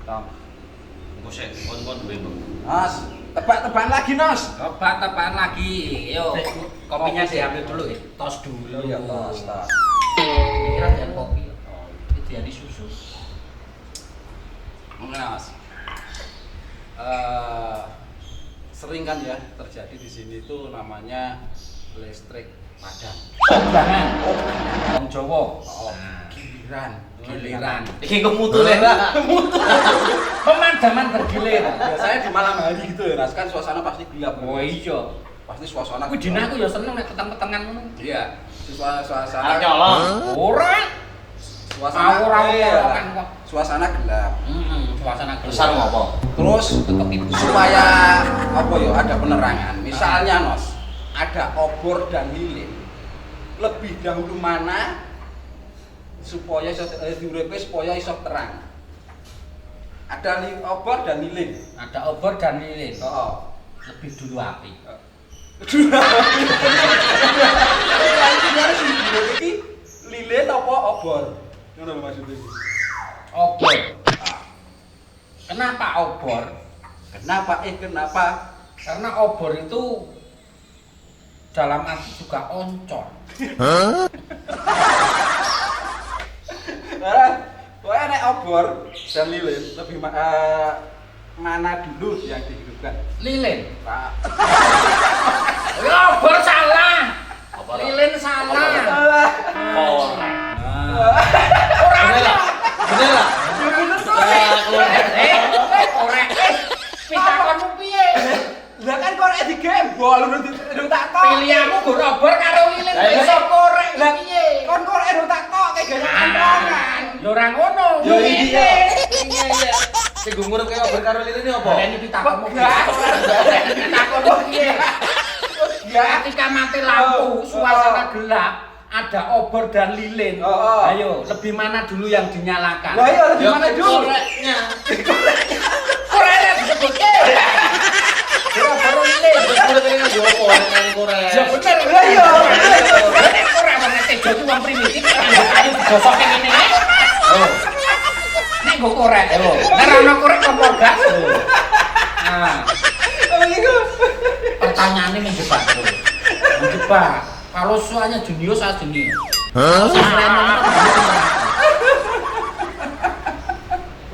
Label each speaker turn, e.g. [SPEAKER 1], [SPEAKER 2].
[SPEAKER 1] Tom.
[SPEAKER 2] Engko sik, kon duwe to.
[SPEAKER 1] Nos, tebak-tebakan lagi, Nos.
[SPEAKER 3] Tebak-tebakan lagi. Yo, kopinya
[SPEAKER 1] Kopi.
[SPEAKER 3] diambil dulu ya. Tos dulu.
[SPEAKER 1] Iya, tos.
[SPEAKER 3] Kira dia kopi. Itu dia di susu.
[SPEAKER 1] Mungkin, Nos. Sering kan ya terjadi di sini tuh namanya listrik padam.
[SPEAKER 3] Jangan. Wong Jawa.
[SPEAKER 1] Oh, giliran.
[SPEAKER 3] Iki kok mutune. Pemadaman bergilir.
[SPEAKER 1] Biasanya di malam hari gitu ya, Nas, kan suasana pasti gelap.
[SPEAKER 3] Oh iya.
[SPEAKER 1] Pasti suasana.
[SPEAKER 3] Kuwi dina aku ya seneng nek petang-petangan ngono.
[SPEAKER 1] Iya, suasana.
[SPEAKER 2] Nyolong.
[SPEAKER 3] Ora.
[SPEAKER 1] Suasana
[SPEAKER 3] Ora
[SPEAKER 1] iya,
[SPEAKER 3] kan kok.
[SPEAKER 1] suasana gelap.
[SPEAKER 3] Suasana
[SPEAKER 2] Besar ngopo?
[SPEAKER 1] Terus
[SPEAKER 3] Tetep itu.
[SPEAKER 1] supaya apa ya ada penerangan. Misalnya, Nos, ada obor dan lilin. Lebih dahulu mana supaya diuripe supaya iso terang. Ada obor dan lilin.
[SPEAKER 3] Ada obor dan lilin.
[SPEAKER 1] Oh.
[SPEAKER 3] Lebih dulu api.
[SPEAKER 1] Iki lilin apa obor? Ngono maksudnya.
[SPEAKER 3] Obor. Kenapa obor?
[SPEAKER 1] Kenapa?
[SPEAKER 3] Karena obor itu dalam arti juga oncor.
[SPEAKER 1] Pokoknya nek obor dan lilin lebih mana dulu yang dihidupkan?
[SPEAKER 3] Lilin.
[SPEAKER 1] Pak.
[SPEAKER 3] Ya obor salah.
[SPEAKER 2] Obor.
[SPEAKER 3] Lilin salah.
[SPEAKER 1] Salah.
[SPEAKER 2] Kor.
[SPEAKER 3] Ora.
[SPEAKER 2] Bener lah.
[SPEAKER 1] Ya bener tuh.
[SPEAKER 3] Korek. Pitakonmu piye?
[SPEAKER 1] Lah kan korek digembol ndung tak tok.
[SPEAKER 3] Pilihanmu gur obor karo lilin
[SPEAKER 2] Lah, iya.
[SPEAKER 3] iso korek
[SPEAKER 1] Lah
[SPEAKER 3] piye?
[SPEAKER 1] kon korek ndung tak tok kayak gaya kantongan.
[SPEAKER 3] Ya ora ngono.
[SPEAKER 2] Yo iya. Iya. Sing ngurut kaya berkaro lilin apa?
[SPEAKER 3] Baleni pitakonmu piye?
[SPEAKER 1] Enggak.
[SPEAKER 3] Pitakonmu piye?
[SPEAKER 1] Ya.
[SPEAKER 3] Ketika mati lampu, suasana gelap, ada obor dan lilin.
[SPEAKER 1] Oh.
[SPEAKER 3] Ayo, lebih mana dulu yang dinyalakan?
[SPEAKER 1] Lah iya lebih mana dulu?
[SPEAKER 2] Koreknya.
[SPEAKER 3] Koreknya disebutnya. Obor lilin.
[SPEAKER 2] Ngurut kaya yo apa nang korek.
[SPEAKER 3] Ya bener.
[SPEAKER 1] Lah iya.
[SPEAKER 3] Ora ana tejo itu wong primitif nganggo kayu digosok ngene iki. Oh. Nek nggo korek. Oh. Nek ora ana korek kompor gas. Nah,
[SPEAKER 1] Oh iya.
[SPEAKER 3] pertanyaannya menjebak bro. Menjebak. Kalau soalnya jenius saya jenius. Kalau saya